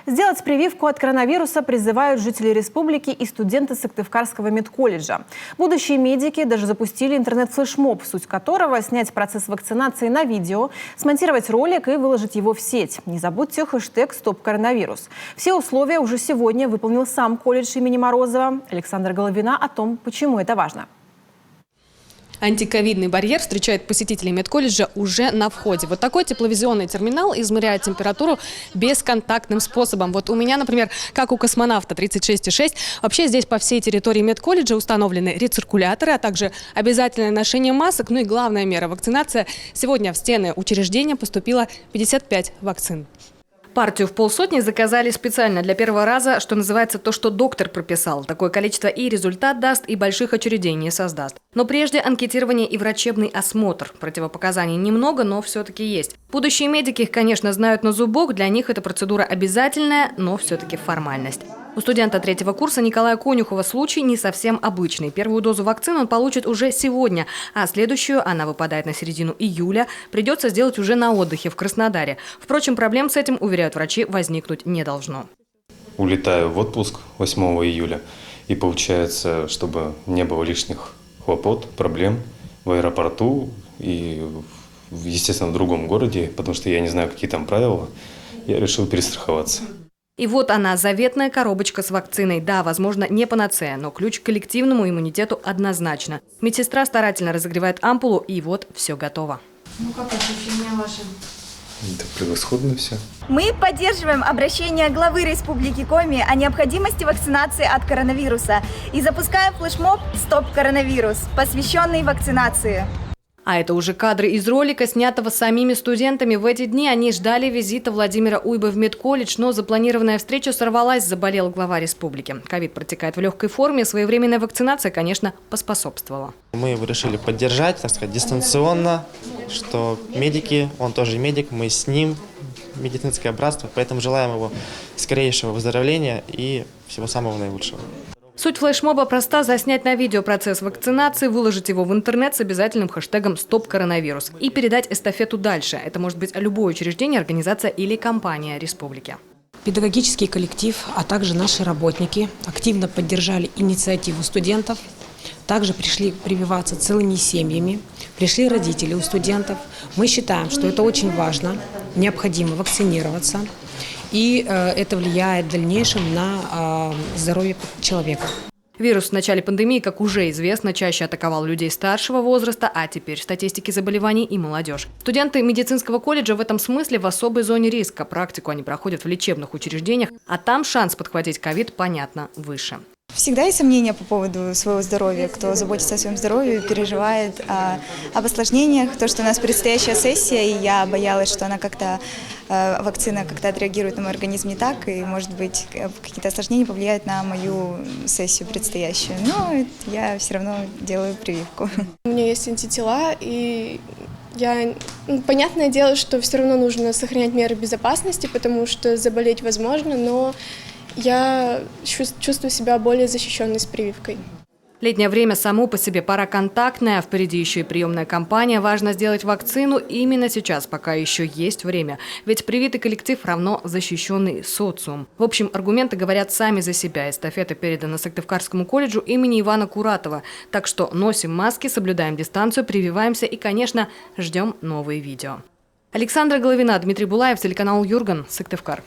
Сделать прививку от коронавируса призывают жители республики и студенты Сыктывкарского медколледжа. Будущие медики даже запустили интернет-флешмоб, суть которого – снять процесс вакцинации на видео, смонтировать ролик и выложить его в сеть. Не забудьте хэштег «Стоп-коронавирус». Все условия уже сегодня выполнил сам колледж имени Морозова. Александра Головина о том, почему это важно. Антиковидный барьер встречает посетителей медколледжа уже на входе. Вот такой тепловизионный терминал измеряет температуру бесконтактным способом. Вот у меня, например, как у космонавта 36,6. Вообще здесь по всей территории медколледжа установлены рециркуляторы, а также обязательное ношение масок. Ну и главная мера – вакцинация. Сегодня в стены учреждения поступило 55 вакцин. Партию в полсотни заказали специально для первого раза, что называется, то, что доктор прописал. Такое количество и результат даст, и больших очередей не создаст. Но прежде анкетирование и врачебный осмотр. Противопоказаний немного, но все-таки есть. Будущие медики их, конечно, знают на зубок. Для них эта процедура обязательная, но все-таки формальность. У студента третьего курса Николая Конюхова случай не совсем обычный. Первую дозу вакцины он получит уже сегодня, а следующую, она выпадает на середину июля, придется сделать уже на отдыхе в Краснодаре. Впрочем, проблем с этим, уверяют врачи, возникнуть не должно. Улетаю в отпуск 8 июля, и получается, чтобы не было лишних хлопот, проблем в аэропорту и, естественно, в другом городе, потому что я не знаю, какие там правила, я решил перестраховаться. И вот она, заветная коробочка с вакциной. Да, возможно, не панацея, но ключ к коллективному иммунитету однозначно. Медсестра старательно разогревает ампулу, и вот все готово. Ну как ощущения ваши? Это превосходно все. Мы поддерживаем обращение главы Республики Коми о необходимости вакцинации от коронавируса и запускаем флешмоб «Стоп коронавирус», посвященный вакцинации. А это уже кадры из ролика, снятого самими студентами. В эти дни они ждали визита Владимира Уйбы в медколледж, но запланированная встреча сорвалась, заболел глава республики. Ковид протекает в легкой форме, своевременная вакцинация, конечно, поспособствовала. Мы его решили поддержать, так сказать, дистанционно, что медики, он тоже медик, мы с ним, медицинское братство, поэтому желаем его скорейшего выздоровления и всего самого наилучшего. Суть флешмоба проста – заснять на видео процесс вакцинации, выложить его в интернет с обязательным хэштегом «Стоп коронавирус» и передать эстафету дальше. Это может быть любое учреждение, организация или компания республики. Педагогический коллектив, а также наши работники активно поддержали инициативу студентов. Также пришли прививаться целыми семьями, пришли родители у студентов. Мы считаем, что это очень важно, необходимо вакцинироваться. И это влияет в дальнейшем на здоровье человека. Вирус в начале пандемии, как уже известно, чаще атаковал людей старшего возраста, а теперь в статистике заболеваний и молодежь. Студенты медицинского колледжа в этом смысле в особой зоне риска. Практику они проходят в лечебных учреждениях, а там шанс подхватить ковид, понятно, выше. Всегда есть сомнения по поводу своего здоровья. Кто заботится о своем здоровье, переживает об осложнениях. То, что у нас предстоящая сессия, и я боялась, что она вакцина как-то отреагирует на мой организм не так, и, может быть, какие-то осложнения повлияют на мою сессию предстоящую. Но я все равно делаю прививку. У меня есть антитела, и понятное дело, что все равно нужно сохранять меры безопасности, потому что заболеть возможно, но я чувствую себя более защищенной с прививкой. Летнее время само по себе пора контактная, а впереди еще и приемная кампания. Важно сделать вакцину именно сейчас, пока еще есть время. Ведь привитый коллектив равно защищенный социум. В общем, аргументы говорят сами за себя. Эстафета передана Сыктывкарскому колледжу имени Ивана Куратова. Так что носим маски, соблюдаем дистанцию, прививаемся и, конечно, ждем новые видео. Александра Головина, Дмитрий Булаев, телеканал Юрган, Сыктывкар.